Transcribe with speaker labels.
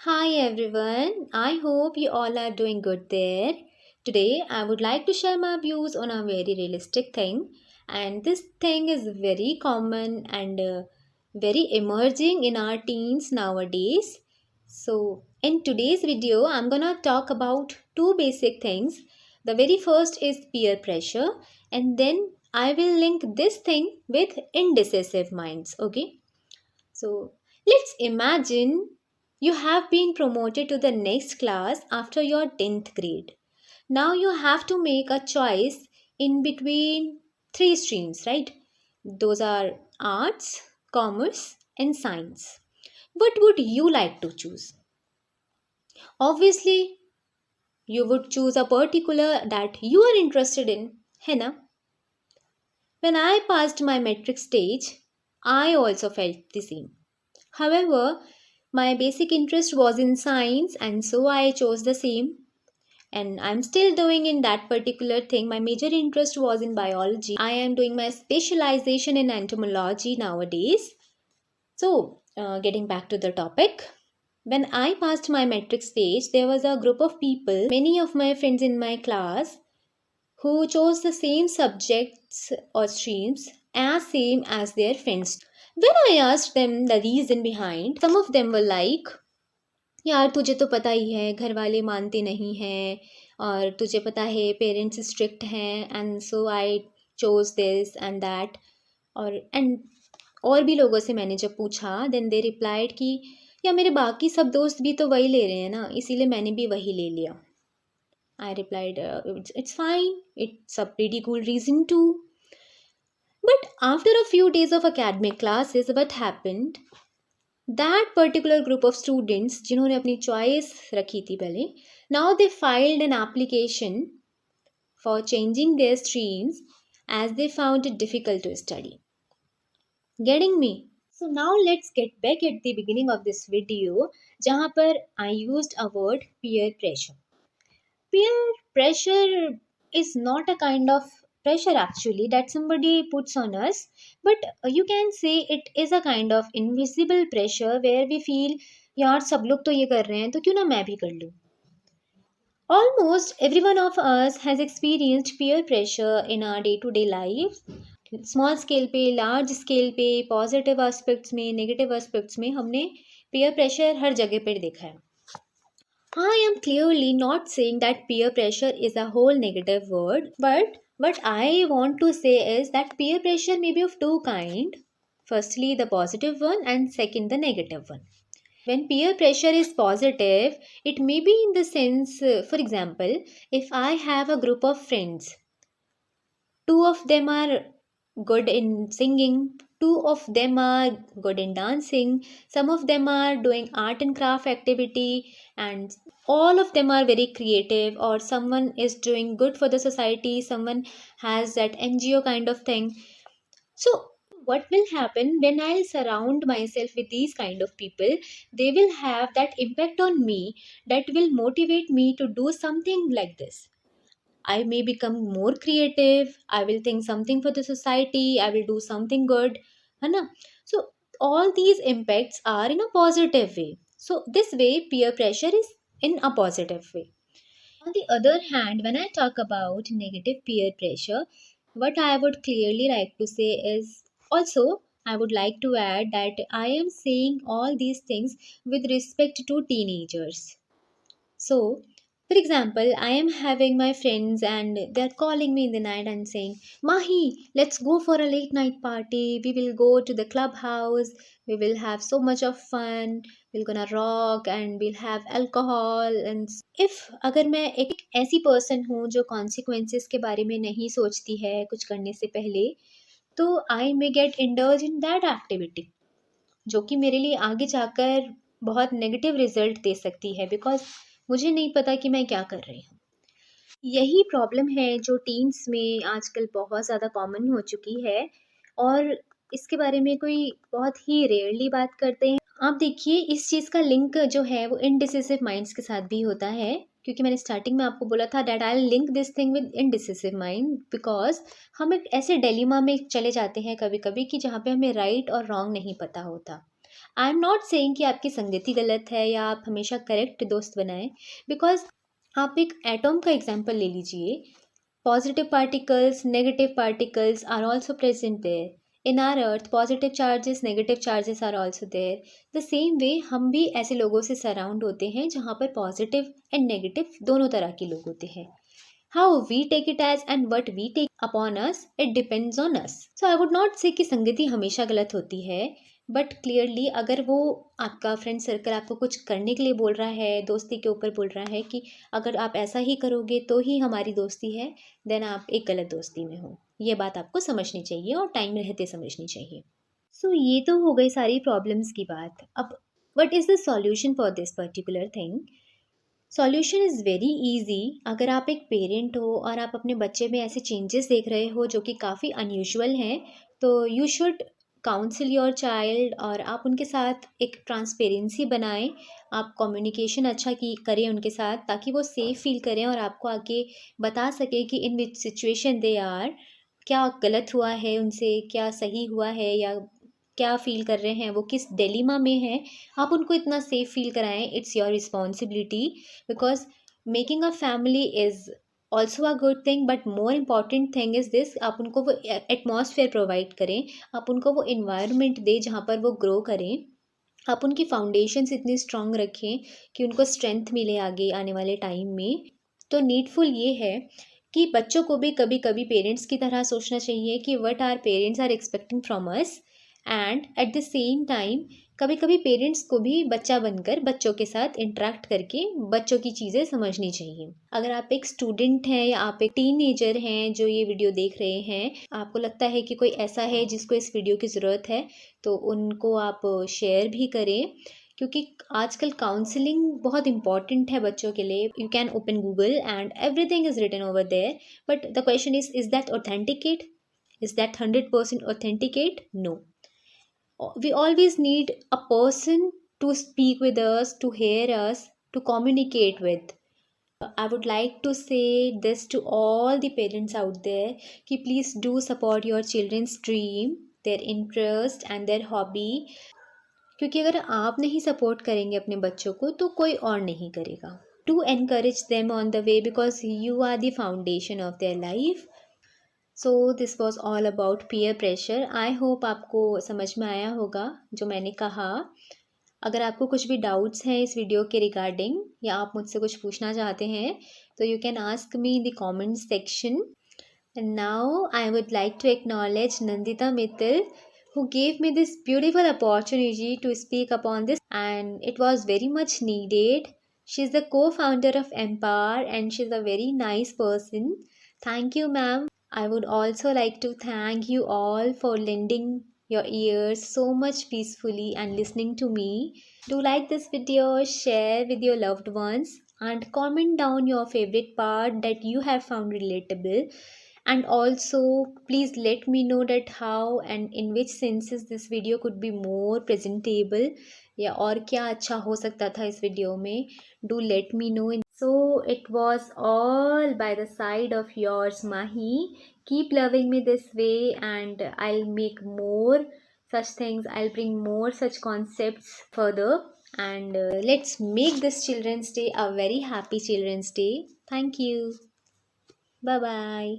Speaker 1: Hi everyone, I hope you all are doing good there. Today I would like to share my views on a very realistic thing, and this thing is very common and very emerging in our teens nowadays. So, in today's video, I'm gonna talk about two basic things. The very first is peer pressure, and then I will link this thing with indecisive minds. Okay, so let's imagine you have been promoted to the next class after your 10th grade. Now you have to make a choice in between three streams, right? Those are arts, commerce, and science. What would you like to choose? Obviously, you would choose a particular that you are interested in, है ना? When I passed my metric stage, I also felt the same. However, my basic interest was in science and so I chose the same. And I'm still doing in that particular thing. My major interest was in biology. I am doing my specialization in entomology nowadays. So, getting back to the topic. When I passed my metric stage, there was a group of people, many of my friends in my class, who chose the same subjects or streams as same as their friends. When I asked them the reason behind, some of them were like, यार तुझे तो पता ही है घर वाले मानते नहीं हैं और तुझे पता है पेरेंट्स स्ट्रिक्ट हैं and so I chose this and that और भी लोगों से मैंने जब पूछा देन दे रिप्लाइड कि या मेरे बाकी सब दोस्त भी तो वही ले रहे हैं ना इसीलिए मैंने भी वही ले लिया I replied it's fine it's a pretty cool reason to but after a few days of academic classes what happened that particular group of students जिन्होंने अपनी चॉइस रखी थी पहले now they filed an application for changing their streams as they found it difficult to study. Getting me? So now let's get back at the beginning of this video जहाँ पर I used a word peer pressure. Peer pressure is not a kind of pressure actually that somebody puts on us, but you can say it is a kind of invisible pressure where we feel यार सब लोग तो ये कर रहे हैं तो क्यों ना मैं भी कर लूं. Almost every one of us has experienced peer pressure in our day to day life. Small scale पे लार्ज स्केल पे पॉजिटिव एस्पेक्ट्स में नेगेटिव एस्पेक्ट्स में हमने peer pressure हर जगह पर देखा है. I am clearly not saying that peer pressure is a whole negative word, but what I want to say is that peer pressure may be of two kinds. Firstly, the positive one, and second, the negative one. When peer pressure is positive, it may be in the sense, for example, if I have a group of friends, two of them are good in singing, two of them are good in dancing, some of them are doing art and craft activity, and all of them are very creative, or someone is doing good for the society, someone has that NGO kind of thing. So what will happen when I surround myself with these kind of people? They will have that impact on me that will motivate me to do something like this. I may become more creative. I will think something for the society. I will do something good. है ना? So all these impacts are in a positive way. So this way peer pressure is in a positive way. On the other hand, when I talk about negative peer pressure, what I would clearly like to say is also I would like to add that I am saying all these things with respect to teenagers. So, for example, I am having my friends and they're calling me in the night and saying, Mahi, let's go for a late night party. We will go to the clubhouse. We will have so much of fun. We're gonna rock and we'll have alcohol. And if अगर मैं एक ऐसी person हूँ जो consequences के बारे में नहीं सोचती है कुछ करने से पहले, तो I may get indulged in that activity. जो कि मेरे लिए आगे जाकर बहुत नेगेटिव रिजल्ट दे सकती है बिकॉज मुझे नहीं पता कि मैं क्या कर रही हूँ. यही प्रॉब्लम है जो टीन्स में आजकल बहुत ज़्यादा कॉमन हो चुकी है और इसके बारे में कोई बहुत ही रेयरली बात करते हैं. आप देखिए इस चीज़ का लिंक जो है वो इनडिसिसिव माइंड्स के साथ भी होता है क्योंकि मैंने स्टार्टिंग में आपको बोला था that I link this thing with indecisive mind because हम एक ऐसे डिलेमा में चले जाते हैं कभी कभी कि जहाँ पे हमें राइट और रॉन्ग नहीं पता होता. आई एम नॉट सेइंग कि आपकी संगति गलत है या आप हमेशा करेक्ट दोस्त बनाएं, बिकॉज आप एक एटॉम का एग्जाम्पल ले लीजिए. Positive particles, negative particles are also present there. In our earth, positive charges, negative charges are also there. The same way हम भी ऐसे लोगों से सराउंड होते हैं जहाँ पर पॉजिटिव एंड नेगेटिव दोनों तरह के लोग होते हैं. How we take it as and what we take upon us, it depends on us. So I would not say कि संगति हमेशा गलत होती है, बट क्लियरली अगर वो आपका फ्रेंड सर्कल आपको कुछ करने के लिए बोल रहा है, दोस्ती के ऊपर बोल रहा है कि अगर आप ऐसा ही करोगे तो ही हमारी दोस्ती है, देन आप एक गलत दोस्ती में हो. ये बात आपको समझनी चाहिए और टाइम रहते समझनी चाहिए. सो ये तो हो गई सारी प्रॉब्लम्स की बात. अब what is the solution for this particular thing? Solution is very easy. अगर आप एक पेरेंट हो और आप अपने बच्चे में ऐसे चेंजेस देख रहे हो जो कि काफ़ी अनयूजुअल हैं, तो you should council your child और आप उनके साथ एक ट्रांसपेरेंसी बनाएं. आप कम्युनिकेशन अच्छा की करें उनके साथ, ताकि वो सेफ़ फील करें और आपको आके बता सके कि इन विच सिचुएशन दे आर, क्या गलत हुआ है उनसे, क्या सही हुआ है, या क्या फ़ील कर रहे हैं, वो किस डिलेमा में हैं. आप उनको इतना सेफ़ फ़ील कराएं. It's your responsibility, because making a family is also a good thing, but more important thing is this, आप उनको वो एटमॉस्फेयर प्रोवाइड करें, आप उनको वो इन्वायरमेंट दें जहाँ पर वो ग्रो करें. आप उनकी फाउंडेशंस इतनी स्ट्रांग रखें कि उनको स्ट्रेंथ मिले आगे आने वाले टाइम में. तो नीडफुल ये है कि बच्चों को भी कभी कभी पेरेंट्स की तरह सोचना चाहिए कि what are parents are expecting from us, and at the same time कभी कभी पेरेंट्स को भी बच्चा बनकर बच्चों के साथ इंटरेक्ट करके बच्चों की चीज़ें समझनी चाहिए. अगर आप एक स्टूडेंट हैं या आप एक टीनेजर हैं जो ये वीडियो देख रहे हैं, आपको लगता है कि कोई ऐसा है जिसको इस वीडियो की ज़रूरत है, तो उनको आप शेयर भी करें, क्योंकि आजकल काउंसलिंग बहुत इंपॉर्टेंट है बच्चों के लिए. You can open Google and everything is written over there, but the question is that authenticate? Is that 100% authenticate? No. We always need a person to speak with us, to hear us, to communicate with. I would like to say this to all the parents out there कि please do support your children's dream, their interest and their hobby. क्योंकि अगर आप नहीं support करेंगे अपने बच्चों को तो कोई और नहीं करेगा. To encourage them on the way, because you are the foundation of their life. So this was all about peer pressure. I hope आपको समझ में आया होगा जो मैंने कहा. अगर आपको कुछ भी डाउट्स हैं इस वीडियो के रिगार्डिंग, या आप मुझसे कुछ पूछना चाहते हैं, तो you can ask me in the comment section. And now I would like to acknowledge Nandita Mittal, who gave me this beautiful opportunity to speak upon this, and it was very much needed. She's the co-founder of Empower and she's a very nice person. Thank you, ma'am. I would also like to thank you all for lending your ears so much peacefully and listening to me. Do like this video, share with your loved ones, and comment down your favorite part that you have found relatable. And also please let me know that how and in which senses this video could be more presentable, या और क्या अच्छा हो सकता था इस video में. Do let me know. So it was all by the side of yours, Mahi. Keep loving me this way and I'll make more such things. I'll bring more such concepts further, and let's make this Children's Day a very happy Children's Day. Thank you. Bye bye.